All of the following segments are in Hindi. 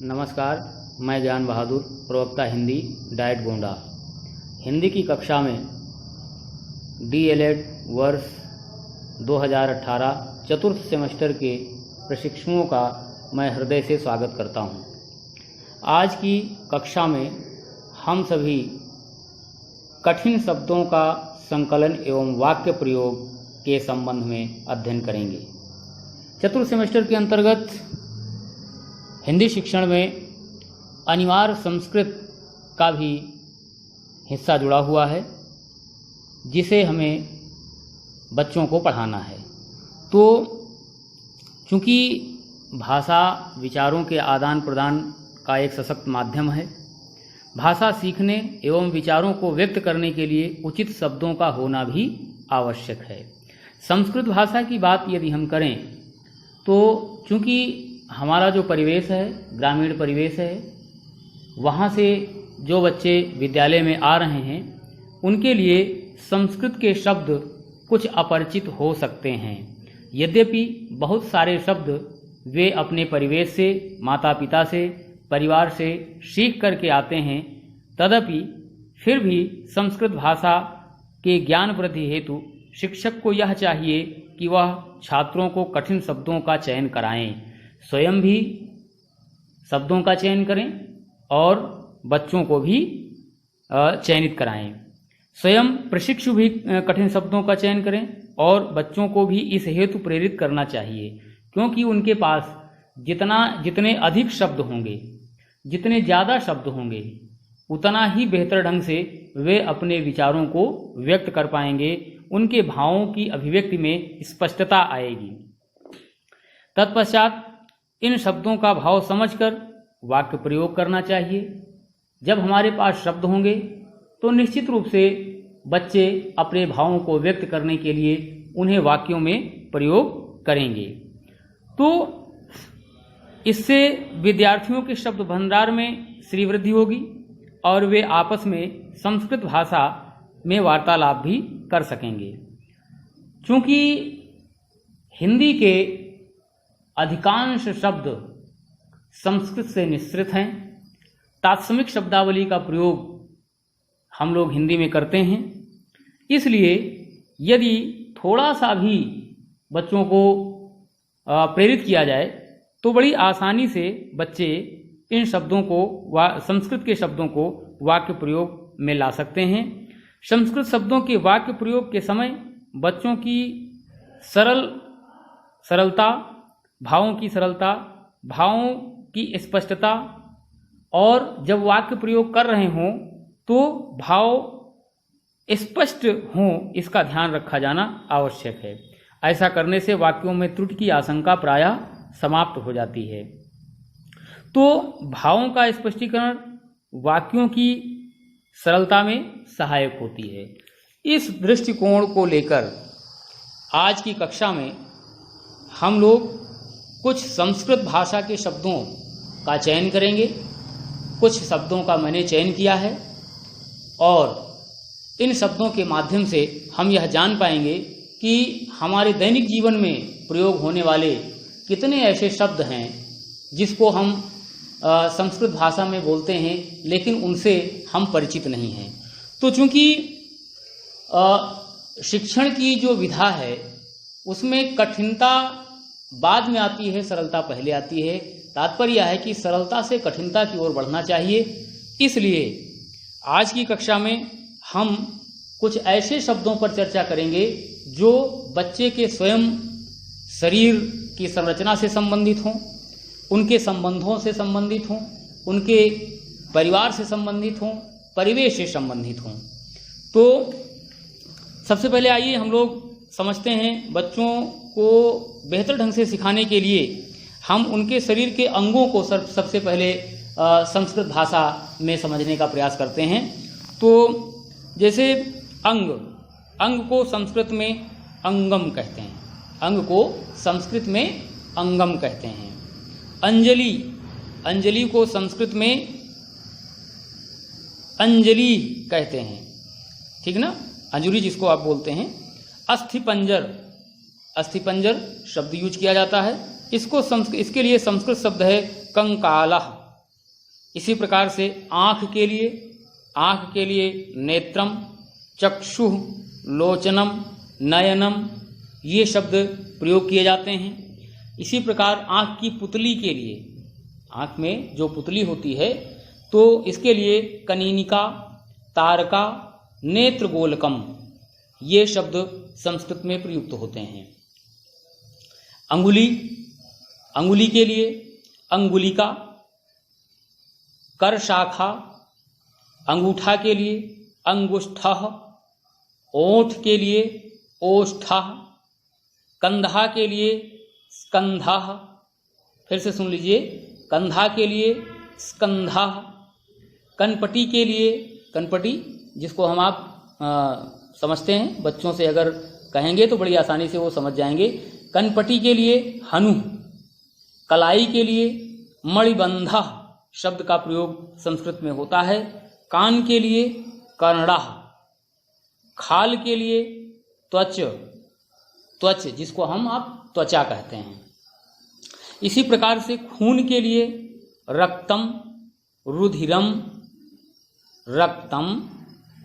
नमस्कार, मैं ज्ञान बहादुर, प्रवक्ता हिंदी, डाइट गोंडा। हिंदी की कक्षा में DLED वर्ष 2018 चतुर्थ सेमेस्टर के प्रशिक्षुओं का मैं हृदय से स्वागत करता हूं। आज की कक्षा में हम सभी कठिन शब्दों का संकलन एवं वाक्य प्रयोग के संबंध में अध्ययन करेंगे। चतुर्थ सेमेस्टर के अंतर्गत हिंदी शिक्षण में अनिवार्य संस्कृत का भी हिस्सा जुड़ा हुआ है, जिसे हमें बच्चों को पढ़ाना है। तो चूँकि भाषा विचारों के आदान प्रदान का एक सशक्त माध्यम है, भाषा सीखने एवं विचारों को व्यक्त करने के लिए उचित शब्दों का होना भी आवश्यक है। संस्कृत भाषा की बात यदि हम करें तो चूँकि हमारा जो परिवेश है, ग्रामीण परिवेश है, वहाँ से जो बच्चे विद्यालय में आ रहे हैं उनके लिए संस्कृत के शब्द कुछ अपरिचित हो सकते हैं। यद्यपि बहुत सारे शब्द वे अपने परिवेश से, माता पिता से, परिवार से सीख करके आते हैं, तदपि फिर भी संस्कृत भाषा के ज्ञान वृद्धि हेतु शिक्षक को यह चाहिए कि वह छात्रों को कठिन शब्दों का चयन कराएं, स्वयं भी शब्दों का चयन करें और बच्चों को भी चयनित कराएं। स्वयं प्रशिक्षु भी कठिन शब्दों का चयन करें और बच्चों को भी इस हेतु प्रेरित करना चाहिए, क्योंकि उनके पास जितने अधिक शब्द होंगे, जितने ज़्यादा शब्द होंगे, उतना ही बेहतर ढंग से वे अपने विचारों को व्यक्त कर पाएंगे, उनके भावों की अभिव्यक्ति में स्पष्टता आएगी। तत्पश्चात इन शब्दों का भाव समझकर वाक्य प्रयोग करना चाहिए। जब हमारे पास शब्द होंगे तो निश्चित रूप से बच्चे अपने भावों को व्यक्त करने के लिए उन्हें वाक्यों में प्रयोग करेंगे। तो इससे विद्यार्थियों के शब्द भंडार में श्रीवृद्धि होगी और वे आपस में संस्कृत भाषा में वार्तालाप भी कर सकेंगे। चूँकि हिंदी के अधिकांश शब्द संस्कृत से निःसृत हैं, तात्समिक शब्दावली का प्रयोग हम लोग हिंदी में करते हैं, इसलिए यदि थोड़ा सा भी बच्चों को प्रेरित किया जाए तो बड़ी आसानी से बच्चे इन शब्दों को संस्कृत के शब्दों को वाक्य प्रयोग में ला सकते हैं। संस्कृत शब्दों के वाक्य प्रयोग के समय बच्चों की सरलता, भावों की सरलता, भावों की स्पष्टता, और जब वाक्य प्रयोग कर रहे हों तो भाव स्पष्ट हों, इसका ध्यान रखा जाना आवश्यक है। ऐसा करने से वाक्यों में त्रुटि की आशंका प्रायः समाप्त हो जाती है। तो भावों का स्पष्टीकरण वाक्यों की सरलता में सहायक होती है। इस दृष्टिकोण को लेकर आज की कक्षा में हम लोग कुछ संस्कृत भाषा के शब्दों का चयन करेंगे। कुछ शब्दों का मैंने चयन किया है और इन शब्दों के माध्यम से हम यह जान पाएंगे कि हमारे दैनिक जीवन में प्रयोग होने वाले कितने ऐसे शब्द हैं जिसको हम संस्कृत भाषा में बोलते हैं लेकिन उनसे हम परिचित नहीं हैं। तो चूँकि शिक्षण की जो विधा है उसमें कठिनता बाद में आती है, सरलता पहले आती है। तात्पर्य यह है कि सरलता से कठिनता की ओर बढ़ना चाहिए। इसलिए आज की कक्षा में हम कुछ ऐसे शब्दों पर चर्चा करेंगे जो बच्चे के स्वयं शरीर की संरचना से संबंधित हों, उनके संबंधों से संबंधित हों, उनके परिवार से संबंधित हों, परिवेश से संबंधित हों। तो सबसे पहले आइए हम लोग समझते हैं, बच्चों को बेहतर ढंग से सिखाने के लिए हम उनके शरीर के अंगों को सबसे पहले संस्कृत भाषा में समझने का प्रयास करते हैं। तो जैसे अंग को संस्कृत में अंगम कहते हैं, अंग को संस्कृत में अंगम कहते हैं। अंजलि को संस्कृत में अंजलि कहते हैं, ठीक ना, अंजुरी जिसको आप बोलते हैं। अस्थिपंजर शब्द यूज किया जाता है। इसके लिए संस्कृत शब्द है कंकालः। इसी प्रकार से आँख के लिए नेत्रम, चक्षुः, लोचनम, नयनम, ये शब्द प्रयोग किए जाते हैं। इसी प्रकार आँख की पुतली के लिए, आँख में जो पुतली होती है तो इसके लिए कनीनिका, तारका, नेत्रगोलकम, ये शब्द संस्कृत में प्रयुक्त होते हैं। अंगुली के लिए अंगुलिका, कर शाखा, अंगूठा के लिए अंगुष्ठः, ओठ के लिए ओष्ठः, कंधा के लिए स्कंधः, फिर से सुन लीजिए, कंधा के लिए स्कंधः, कनपटी के लिए, कनपटी जिसको हम आप समझते हैं, बच्चों से अगर कहेंगे तो बड़ी आसानी से वो समझ जाएंगे। कनपटी के लिए हनु, कलाई के लिए मणिबंधा शब्द का प्रयोग संस्कृत में होता है। कान के लिए कर्णा, खाल के लिए त्वच जिसको हम आप त्वचा कहते हैं। इसी प्रकार से खून के लिए रक्तम,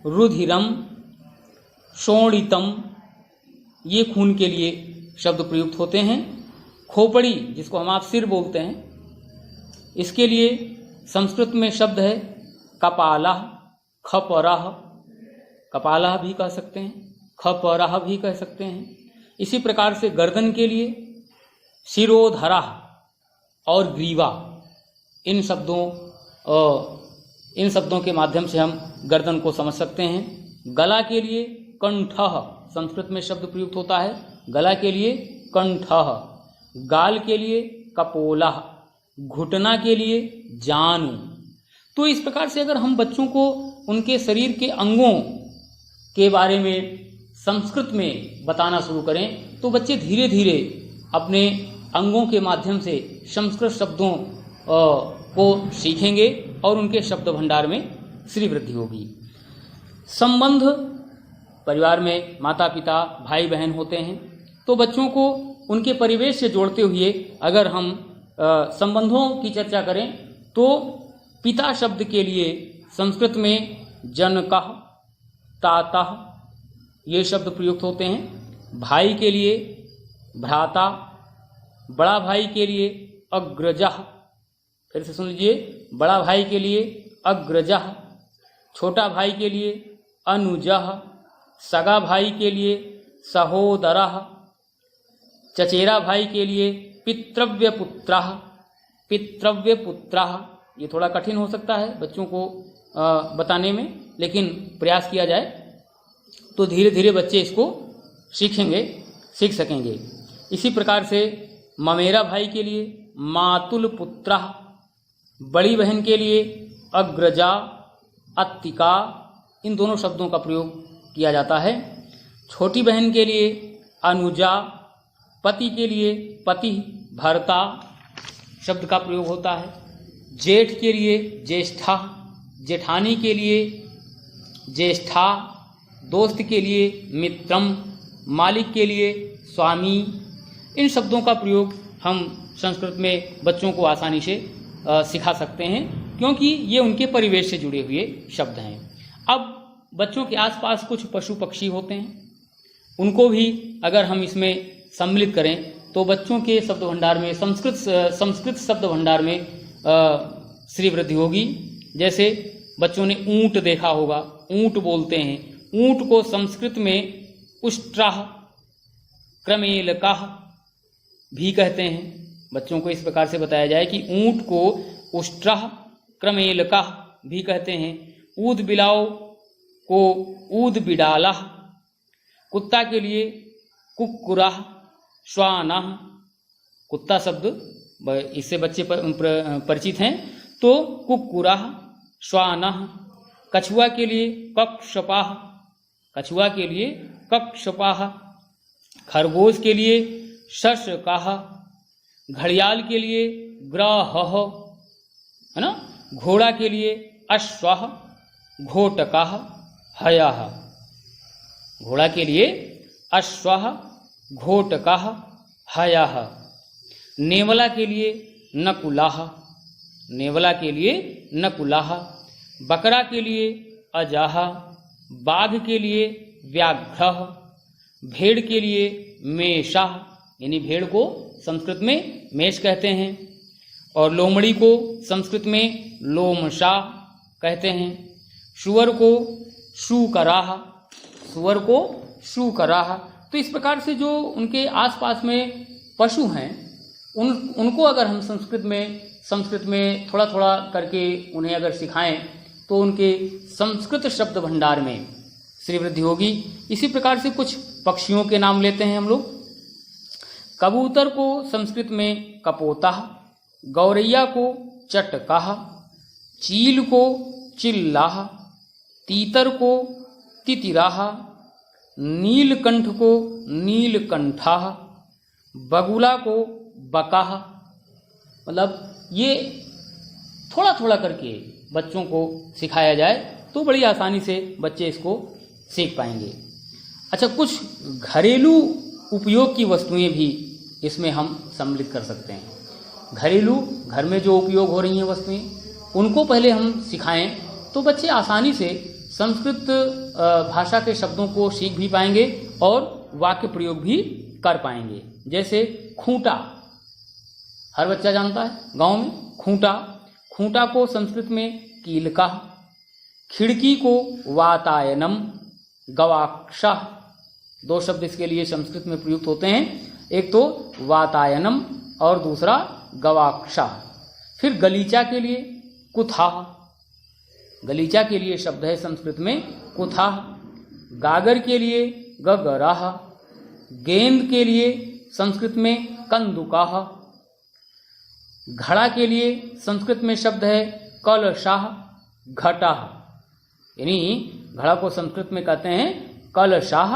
रुधिरम, शोणितम, ये खून के लिए शब्द प्रयुक्त होते हैं। खोपड़ी जिसको हम आप सिर बोलते हैं, इसके लिए संस्कृत में शब्द है कपालः, खपरः, कपालः भी कह सकते हैं, खपरः भी कह सकते हैं। इसी प्रकार से गर्दन के लिए शिरोधरः और ग्रीवा, इन शब्दों के माध्यम से हम गर्दन को समझ सकते हैं। गला के लिए कंठः, संस्कृत में शब्द प्रयुक्त होता है, गला के लिए कंठः। गाल के लिए कपोलः, घुटना के लिए जानु। तो इस प्रकार से अगर हम बच्चों को उनके शरीर के अंगों के बारे में संस्कृत में बताना शुरू करें तो बच्चे धीरे धीरे अपने अंगों के माध्यम से संस्कृत शब्दों को सीखेंगे और उनके शब्द भंडार में श्री वृद्धि होगी। संबंध, परिवार में माता पिता भाई बहन होते हैं तो बच्चों को उनके परिवेश से जोड़ते हुए अगर हम संबंधों की चर्चा करें तो पिता शब्द के लिए संस्कृत में जनकः, तातः, ये शब्द प्रयुक्त होते हैं। भाई के लिए भ्राता, बड़ा भाई के लिए अग्रजः, फिर से सुन लीजिए, बड़ा भाई के लिए अग्रजः, छोटा भाई के लिए अनुजः, सगा भाई के लिए सहोदरः, चचेरा भाई के लिए पितृव्यपुत्रः, ये थोड़ा कठिन हो सकता है बच्चों को बताने में, लेकिन प्रयास किया जाए तो धीरे धीरे बच्चे इसको सीख सकेंगे। इसी प्रकार से ममेरा भाई के लिए मातुल पुत्रः, बड़ी बहन के लिए अग्रजा, अत्तिका, इन दोनों शब्दों का प्रयोग किया जाता है। छोटी बहन के लिए अनुजा, पति के लिए पति, भर्ता शब्द का प्रयोग होता है। जेठ के लिए ज्येष्ठा, जेठानी के लिए ज्येष्ठा, दोस्त के लिए मित्रम, मालिक के लिए स्वामी, इन शब्दों का प्रयोग हम संस्कृत में बच्चों को आसानी से सिखा सकते हैं क्योंकि ये उनके परिवेश से जुड़े हुए शब्द हैं। अब बच्चों के आसपास कुछ पशु पक्षी होते हैं, उनको भी अगर हम इसमें सम्मिलित करें तो बच्चों के शब्द भंडार में संस्कृत शब्द भंडार में श्री वृद्धि होगी। जैसे बच्चों ने ऊंट देखा होगा, ऊंट बोलते हैं, ऊंट को संस्कृत में उष्ट्रः, क्रमेलकः भी कहते हैं। बच्चों को इस प्रकार से बताया जाए कि ऊंट को उष्ट्रः, क्रमेलकः भी कहते हैं। ऊद बिलाव को ऊद बिडालः, कुत्ता के लिए कुक्कुरः, श्वानः, कुत्ता शब्द इससे बच्चे परिचित हैं तो कुक्कुरः, श्वानः। कछुआ के लिए कक्षपाः, कछुआ के लिए कक्षपाः। खरगोश के लिए शशकाः, घड़ियाल के लिए ग्रहः, है ना। घोड़ा के लिए अश्वः, घोटकाः, हयः। घोड़ा के लिए अश्वः, घोटकाः, हयः। नेवला के लिए नकुलाः, नेवला के लिए नकुलाह, बकरा के लिए अजाह, बाघ के लिए व्याघ्रः, भेड़ के लिए मेषाः, यानी भेड़ को संस्कृत में मेष कहते हैं, और लोमड़ी को संस्कृत में लोमशा कहते हैं। सुअर को शूकराः, सुअर को शूकराः। तो इस प्रकार से जो उनके आसपास में पशु हैं उनको अगर हम संस्कृत में थोड़ा थोड़ा करके उन्हें अगर सिखाएं तो उनके संस्कृत शब्द भंडार में श्री वृद्धि होगी। इसी प्रकार से कुछ पक्षियों के नाम लेते हैं हम लोग। कबूतर को संस्कृत में कपोताः, गौरैया को चटकाः, चील को चिल्लाः, तीतर को तितिराः, नीलकंठ को नीलकंठाः, बगुला को बकाः। मतलब ये थोड़ा थोड़ा करके बच्चों को सिखाया जाए तो बड़ी आसानी से बच्चे इसको सीख पाएंगे। अच्छा, कुछ घरेलू उपयोग की वस्तुएं भी इसमें हम सम्मिलित कर सकते हैं। घरेलू, घर में जो उपयोग हो रही हैं वस्तुएं, उनको पहले हम सिखाएं तो बच्चे आसानी से संस्कृत भाषा के शब्दों को सीख भी पाएंगे और वाक्य प्रयोग भी कर पाएंगे। जैसे खूंटा, हर बच्चा जानता है गांव में खूंटा। खूंटा को संस्कृत में कीलका, खिड़की को वातायनम, गवाक्षा। दो शब्द इसके लिए संस्कृत में प्रयुक्त होते हैं, एक तो वातायनम और दूसरा गवाक्षा। फिर गलीचा के लिए कुथा, गलीचा के लिए शब्द है संस्कृत में कुथा। गागर के लिए गगराह, गेंद के लिए संस्कृत में कंदुकाह। घड़ा के लिए संस्कृत में शब्द है कलशाह घटाह, यानी घड़ा को संस्कृत में कहते हैं कलशाह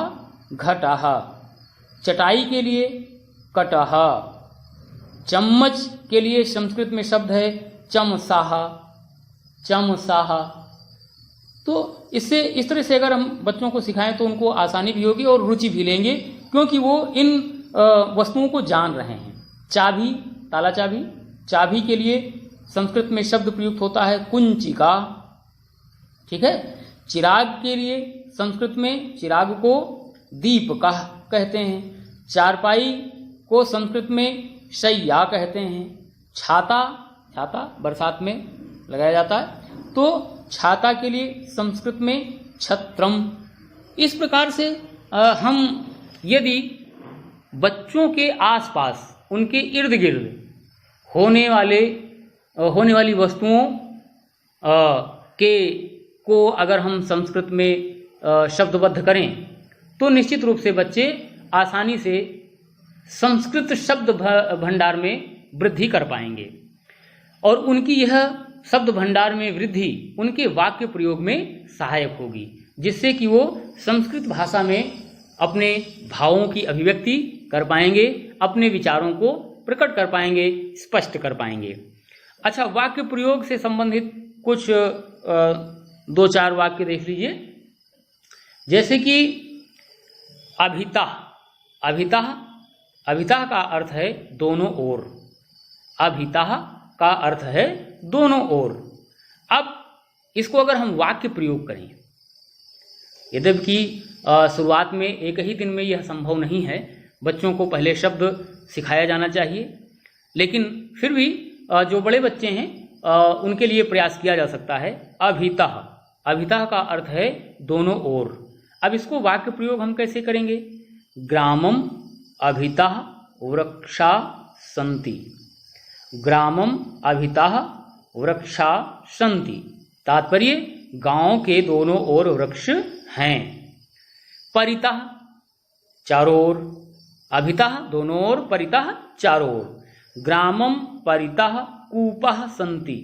घटाह। चटाई के लिए कटाह। चम्मच के लिए संस्कृत में शब्द है चमसाह, चमसाह। तो इससे इस तरह से अगर हम बच्चों को सिखाएं तो उनको आसानी भी होगी और रुचि भी लेंगे, क्योंकि वो इन वस्तुओं को जान रहे हैं। चाबी, ताला चाबी, चाबी के लिए संस्कृत में शब्द प्रयुक्त होता है कुंचिका, ठीक है। चिराग के लिए संस्कृत में चिराग को दीपका कहते हैं। चारपाई को संस्कृत में शय्या कहते हैं। छाता, छाता बरसात में लगाया जाता है, तो छाता के लिए संस्कृत में छत्रम। इस प्रकार से हम यदि बच्चों के आसपास, उनके इर्द गिर्द होने वाली वस्तुओं को अगर हम संस्कृत में शब्दबद्ध करें तो निश्चित रूप से बच्चे आसानी से संस्कृत शब्द भंडार में वृद्धि कर पाएंगे, और उनकी यह शब्द भंडार में वृद्धि उनके वाक्य प्रयोग में सहायक होगी, जिससे कि वो संस्कृत भाषा में अपने भावों की अभिव्यक्ति कर पाएंगे, अपने विचारों को प्रकट कर पाएंगे, स्पष्ट कर पाएंगे। अच्छा, वाक्य प्रयोग से संबंधित कुछ दो चार वाक्य देख लीजिए। जैसे कि अभितः, अभितः, अभितः का अर्थ है दोनों ओर। अभितः का अर्थ है दोनों ओर। अब इसको अगर हम वाक्य प्रयोग करें, यद्यपि शुरुआत में एक ही दिन में यह संभव नहीं है, बच्चों को पहले शब्द सिखाया जाना चाहिए, लेकिन फिर भी जो बड़े बच्चे हैं उनके लिए प्रयास किया जा सकता है। अभितः, अभितः का अर्थ है दोनों ओर। अब इसको वाक्य प्रयोग हम कैसे करेंगे? ग्रामम अभितः वृक्षा सन्ति, ग्रामम अभितः वृक्षा सन्ति। तात्पर्य, गांव के दोनों ओर वृक्ष हैं। परितः, चारों ओर। अभितः दोनों ओर, परितः चारों ओर। ग्रामम परितः कूपः सन्ति,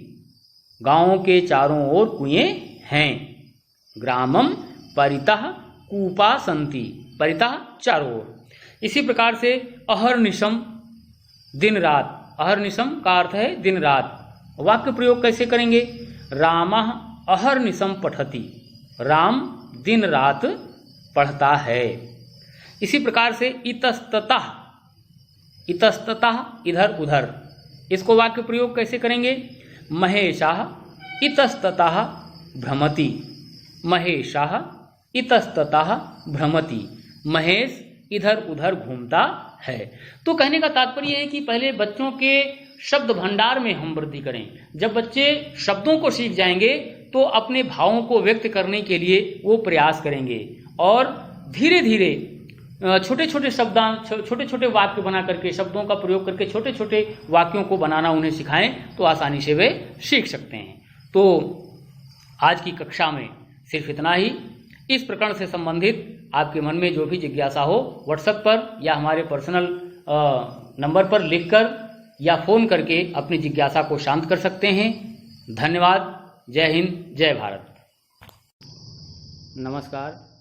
गांव के चारों ओर कुएं हैं। ग्रामम परितः कूपा सन्ति, परितः चारों ओर। इसी प्रकार से अहर्निशम, दिन रात। अहर्निशम का अर्थ है दिन रात। वाक्य प्रयोग कैसे करेंगे? रामः अहर्निशम पठति, राम दिन रात पढ़ता है। इसी प्रकार से इतस्ततः, इतस्ततः इधर उधर, इसको वाक्य प्रयोग कैसे करेंगे? महेशः इतस्ततः भ्रमति। महेशः इतस्ततः भ्रमति। महेश इधर उधर घूमता है। तो कहने का तात्पर्य है कि पहले बच्चों के शब्द भंडार में हम वृद्धि करें। जब बच्चे शब्दों को सीख जाएंगे तो अपने भावों को व्यक्त करने के लिए वो प्रयास करेंगे और धीरे धीरे छोटे छोटे छोटे छोटे वाक्य बना करके, शब्दों का प्रयोग करके छोटे छोटे वाक्यों को बनाना उन्हें सिखाएं तो आसानी से वे सीख सकते हैं। तो आज की कक्षा में सिर्फ इतना ही। इस प्रकरण से संबंधित आपके मन में जो भी जिज्ञासा हो व्हाट्सएप पर या हमारे पर्सनल नंबर पर लिखकर या फ़ोन करके अपनी जिज्ञासा को शांत कर सकते हैं। धन्यवाद। जय हिंद, जय भारत। नमस्कार।